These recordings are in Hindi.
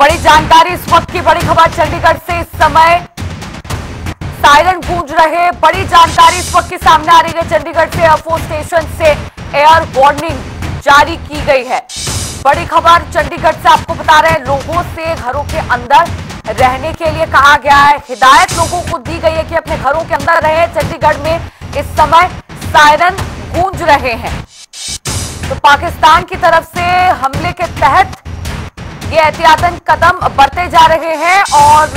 बड़ी जानकारी इस वक्त की बड़ी खबर चंडीगढ़ से इस समय सायरन गूंज रहे। बड़ी जानकारी इस वक्त की सामने आ रही है। चंडीगढ़ से एयरफोर्स स्टेशन से एयर वार्निंग जारी की गई है। बड़ी खबर चंडीगढ़ से आपको बता रहे हैं, लोगों से घरों के अंदर रहने के लिए कहा गया है। हिदायत लोगों को दी गई है कि अपने घरों के अंदर रहे। चंडीगढ़ में इस समय सायरन गूंज रहे हैं। तो पाकिस्तान की तरफ से हमले के तहत ये एहतियातन कदम बरते जा रहे हैं और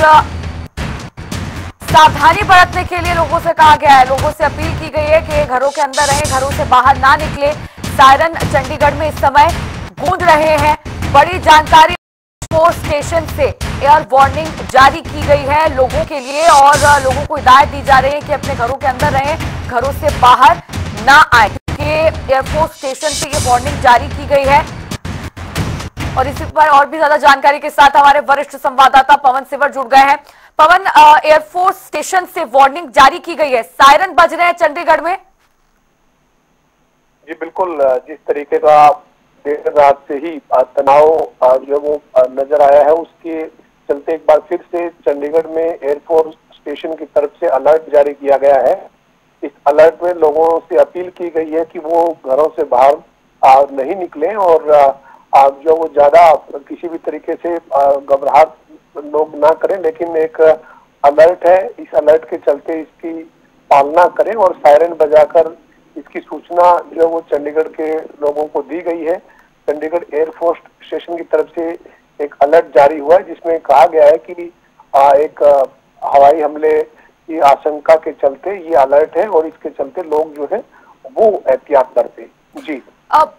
सावधानी बरतने के लिए लोगों से कहा गया है। लोगों से अपील की गई है कि घरों के अंदर रहें, घरों से बाहर ना निकले। सायरन चंडीगढ़ में इस समय गूंज रहे हैं। बड़ी जानकारी एयरफोर्स स्टेशन से एयर वार्निंग जारी की गई है लोगों के लिए और लोगों को हिदायत दी जा रही है कि अपने घरों के अंदर रहें, घरों से बाहर ना आए, क्योंकि एयरफोर्स स्टेशन से ये वार्निंग जारी की गई है। और इसी पर और भी ज्यादा जानकारी के साथ हमारे वरिष्ठ संवाददाता पवन सिवर जुड़ गए हैं। पवन, एयरफोर्स स्टेशन से वार्निंग जारी की गई है, सायरन बज रहे हैं चंडीगढ़ में। जी बिल्कुल, जिस तरीके का देर रात से ही तनाव जो वो नजर आया है, उसके चलते एक बार फिर से चंडीगढ़ में एयरफोर्स स्टेशन की तरफ से अलर्ट जारी किया गया है। इस अलर्ट में लोगों से अपील की गई है कि वो घरों से बाहर नहीं निकलें और जो वो ज्यादा किसी भी तरीके से घबराहट लोग ना करें, लेकिन एक अलर्ट है, इस अलर्ट के चलते इसकी पालना करें और सायरन बजाकर इसकी सूचना जो वो चंडीगढ़ के लोगों को दी गई है। चंडीगढ़ एयरफोर्स स्टेशन की तरफ से एक अलर्ट जारी हुआ है जिसमें कहा गया है कि एक हवाई हमले की आशंका के चलते ये अलर्ट है और इसके चलते लोग जो है वो एहतियात बरतें। जी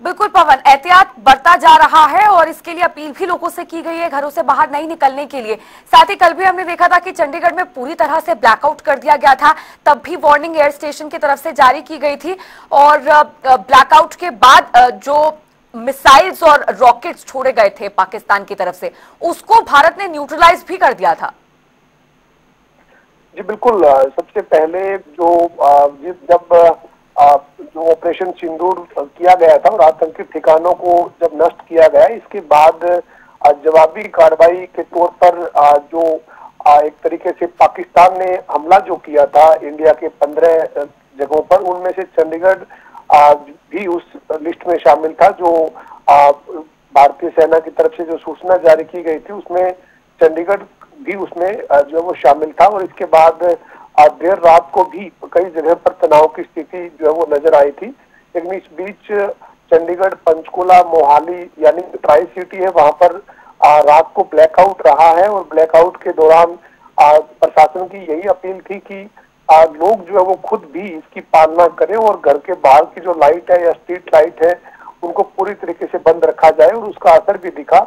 बिल्कुल पवन, एहतियात बरता जा रहा है और इसके लिए अपील भी लोगों से की गई है घरों से बाहर नहीं निकलने के लिए। साथ ही कल भी हमने देखा था कि चंडीगढ़ में पूरी तरह से ब्लैकआउट कर दिया गया था, तब भी वार्निंग एयर स्टेशन की तरफ से जारी की गई थी और ब्लैकआउट के बाद जो मिसाइल्स और रॉकेट्स छोड़े गए थे पाकिस्तान की तरफ से, उसको भारत ने न्यूट्रलाइज भी कर दिया था। जी बिल्कुल, सबसे पहले जब जो ऑपरेशन सिंदूर किया गया था और आतंकी ठिकानों को जब नष्ट किया गया, इसके बाद जवाबी कार्रवाई के तौर पर जो एक तरीके से पाकिस्तान ने हमला जो किया था इंडिया के 15 जगहों पर, उनमें से चंडीगढ़ भी उस लिस्ट में शामिल था। जो भारतीय सेना की तरफ से जो सूचना जारी की गई थी उसमें चंडीगढ़ भी उसमें जो वो शामिल था और इसके बाद देर रात को भी कई जगह पर तनाव की स्थिति जो है वो नजर आई थी। लेकिन इस बीच चंडीगढ़, पंचकुला, मोहाली यानी ट्राई सिटी है, वहां पर रात को ब्लैकआउट रहा है और ब्लैकआउट के दौरान प्रशासन की यही अपील थी कि लोग जो है वो खुद भी इसकी पालना करें और घर के बाहर की जो लाइट है या स्ट्रीट लाइट है उनको पूरी तरीके से बंद रखा जाए और उसका असर भी दिखा।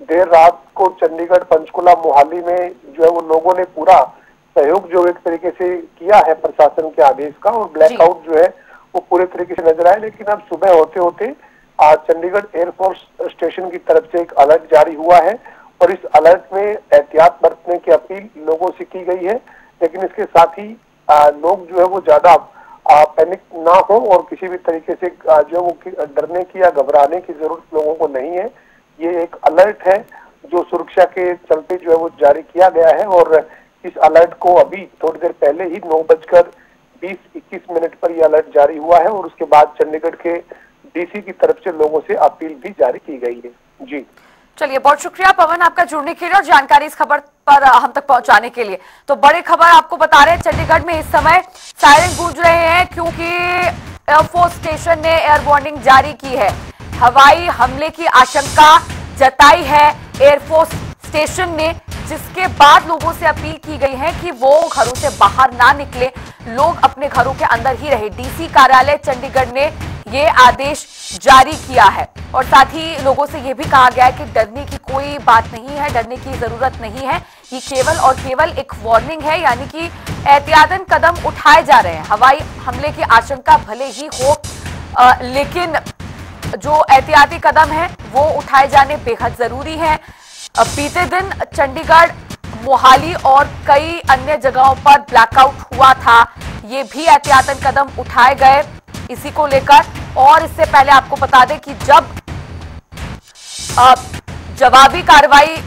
देर रात को चंडीगढ़, पंचकुला, मोहाली में जो है वो लोगों ने पूरा सहयोग जो एक तरीके से किया है प्रशासन के आदेश का और ब्लैकआउट जो है वो पूरे तरीके से नजर आए। लेकिन अब सुबह होते होते आज चंडीगढ़ एयरफोर्स स्टेशन की तरफ से एक अलर्ट जारी हुआ है और इस अलर्ट में एहतियात बरतने की अपील लोगों से की गई है। लेकिन इसके साथ ही लोग जो है वो ज्यादा पैनिक ना हो और किसी भी तरीके से जो वो डरने की या घबराने की जरूरत लोगों को नहीं है। ये एक अलर्ट है जो सुरक्षा के चलते जो है वो जारी किया गया है और इस अलर्ट को अभी थोड़ी देर पहले ही 9:20-21 पर यह अलर्ट जारी हुआ है और उसके बाद चंडीगढ़ के डीसी की तरफ से लोगों से अपील भी जारी की गई है। जी चलिए, बहुत शुक्रिया पवन आपका जुड़ने के लिए और जानकारी इस खबर पर हम तक पहुंचाने के लिए। तो बड़ी खबर आपको बता रहे हैं, चंडीगढ़ में इस समय सायरन गूंज रहे हैं क्योंकि एयरफोर्स स्टेशन ने एयर वार्निंग जारी की है। हवाई हमले की आशंका जताई है एयरफोर्स स्टेशन ने, जिसके बाद लोगों से अपील की गई है कि वो घरों से बाहर ना निकले, लोग अपने घरों के अंदर ही रहे। डीसी कार्यालय चंडीगढ़ ने ये आदेश जारी किया है और साथ ही लोगों से ये भी कहा गया है कि डरने की कोई बात नहीं है, डरने की जरूरत नहीं है। ये केवल और केवल एक वार्निंग है, यानी कि एहतियातन कदम उठाए जा रहे हैं। हवाई हमले की आशंका भले ही हो लेकिन जो एहतियाती कदम है वो उठाए जाने बेहद जरूरी है। बीते दिन चंडीगढ़, मोहाली और कई अन्य जगहों पर ब्लैकआउट हुआ था, ये भी एहतियातन कदम उठाए गए इसी को लेकर। और इससे पहले आपको बता दें कि जब जवाबी कार्रवाई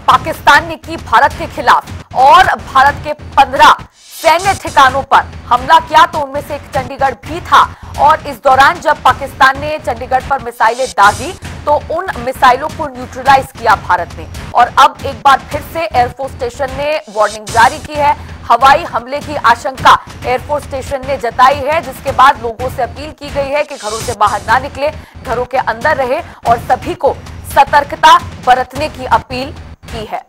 पाकिस्तान ने की भारत के खिलाफ और भारत के 15 सैन्य ठिकानों पर हमला किया, तो उनमें से एक चंडीगढ़ भी था। और इस दौरान जब पाकिस्तान ने चंडीगढ़ पर मिसाइलें दागी तो उन मिसाइलों को न्यूट्रलाइज किया भारत ने। और अब एक बार फिर से एयरफोर्स स्टेशन ने वार्निंग जारी की है। हवाई हमले की आशंका एयरफोर्स स्टेशन ने जताई है, जिसके बाद लोगों से अपील की गई है कि घरों से बाहर ना निकले, घरों के अंदर रहे और सभी को सतर्कता बरतने की अपील की है।